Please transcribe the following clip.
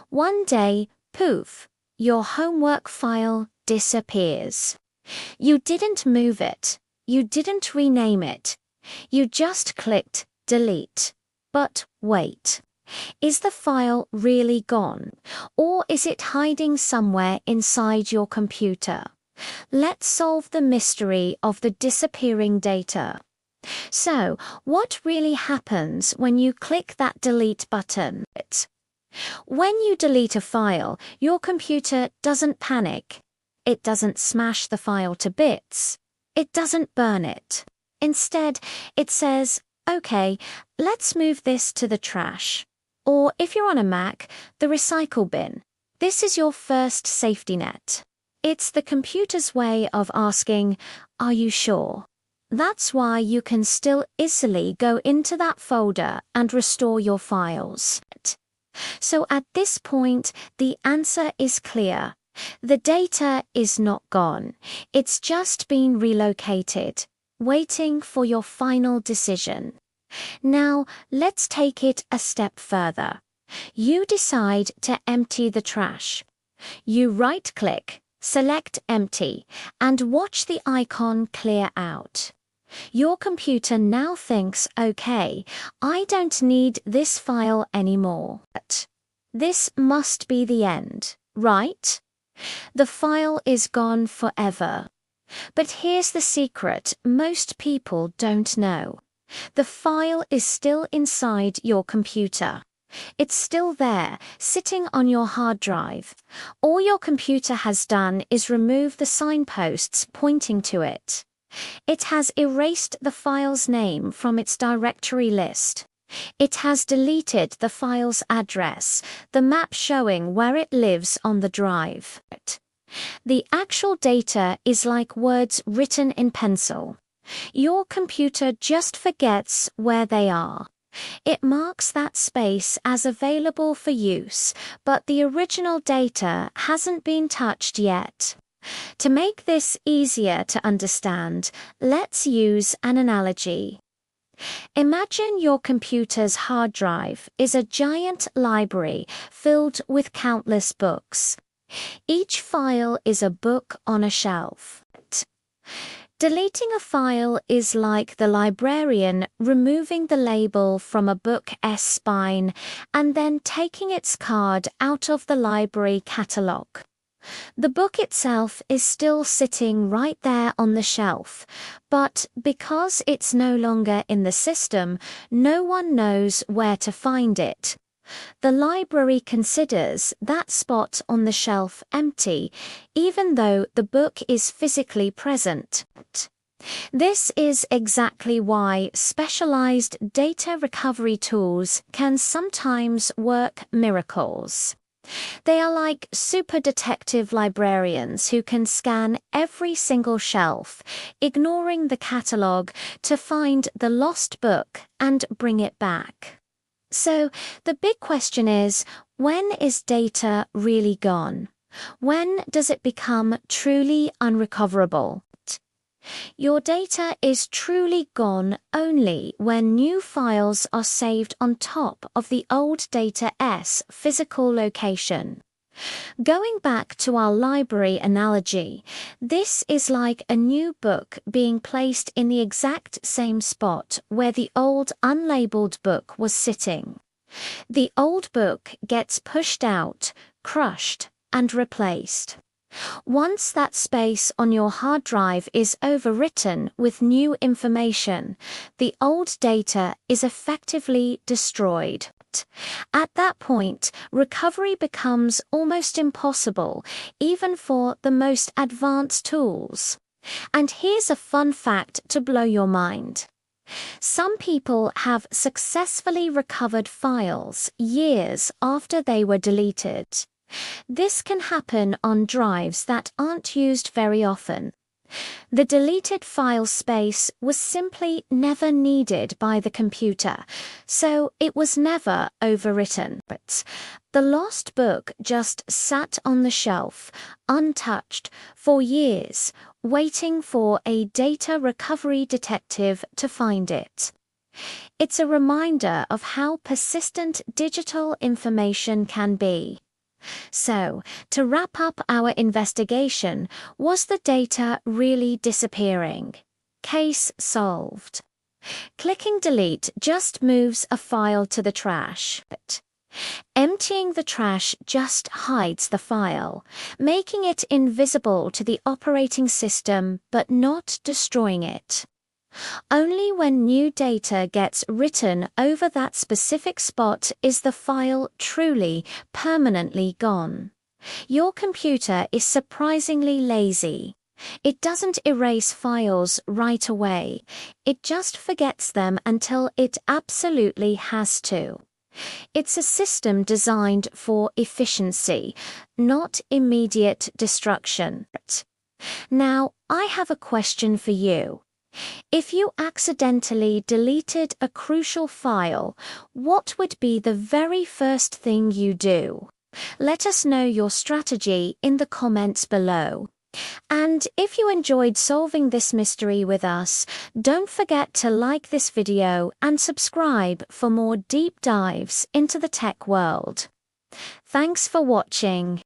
One day, poof, your homework file disappears. You didn't move it. You didn't rename it. You just clicked delete. But wait, is the file really gone? Or is it hiding somewhere inside your computer? Let's solve the mystery of the disappearing data. So, what really happens when you click that delete button? When you delete a file, your computer doesn't panic. It doesn't smash the file to bits. It doesn't burn it. Instead, it says, okay, let's move this to the trash. Or if you're on a Mac, the recycle bin. This is your first safety net. It's the computer's way of asking, are you sure? That's why you can still easily go into that folder and restore your files. So at this point, the answer is clear. The data is not gone. It's just been relocated, waiting for your final decision. Now, let's take it a step further. You decide to empty the trash. You right-click, select Empty, and watch the icon clear out. Your computer now thinks, okay, I don't need this file anymore. This must be the end, right? The file is gone forever. But here's the secret most people don't know. The file is still inside your computer. It's still there, sitting on your hard drive. All your computer has done is remove the signposts pointing to it. It has erased the file's name from its directory list. It has deleted the file's address, the map showing where it lives on the drive. The actual data is like words written in pencil. Your computer just forgets where they are. It marks that space as available for use, but the original data hasn't been touched yet. To make this easier to understand, let's use an analogy. Imagine your computer's hard drive is a giant library filled with countless books. Each file is a book on a shelf. Deleting a file is like the librarian removing the label from a book's spine and then taking its card out of the library catalogue. The book itself is still sitting right there on the shelf, but because it's no longer in the system, no one knows where to find it. The library considers that spot on the shelf empty, even though the book is physically present. This is exactly why specialized data recovery tools can sometimes work miracles. They are like super detective librarians who can scan every single shelf, ignoring the catalog, to find the lost book and bring it back. So, the big question is, when is data really gone? When does it become truly unrecoverable? Your data is truly gone only when new files are saved on top of the old data's physical location. Going back to our library analogy, this is like a new book being placed in the exact same spot where the old unlabeled book was sitting. The old book gets pushed out, crushed, and replaced. Once that space on your hard drive is overwritten with new information, the old data is effectively destroyed. At that point, recovery becomes almost impossible, even for the most advanced tools. And here's a fun fact to blow your mind. Some people have successfully recovered files years after they were deleted. This can happen on drives that aren't used very often. The deleted file space was simply never needed by the computer, so it was never overwritten. But the lost book just sat on the shelf, untouched, for years, waiting for a data recovery detective to find it. It's a reminder of how persistent digital information can be. So, to wrap up our investigation, was the data really disappearing? Case solved. Clicking delete just moves a file to the trash. Emptying the trash just hides the file, making it invisible to the operating system but not destroying it. Only when new data gets written over that specific spot is the file truly, permanently gone. Your computer is surprisingly lazy. It doesn't erase files right away. It just forgets them until it absolutely has to. It's a system designed for efficiency, not immediate destruction. Now, I have a question for you. If you accidentally deleted a crucial file, what would be the very first thing you do? Let us know your strategy in the comments below. And if you enjoyed solving this mystery with us, don't forget to like this video and subscribe for more deep dives into the tech world. Thanks for watching.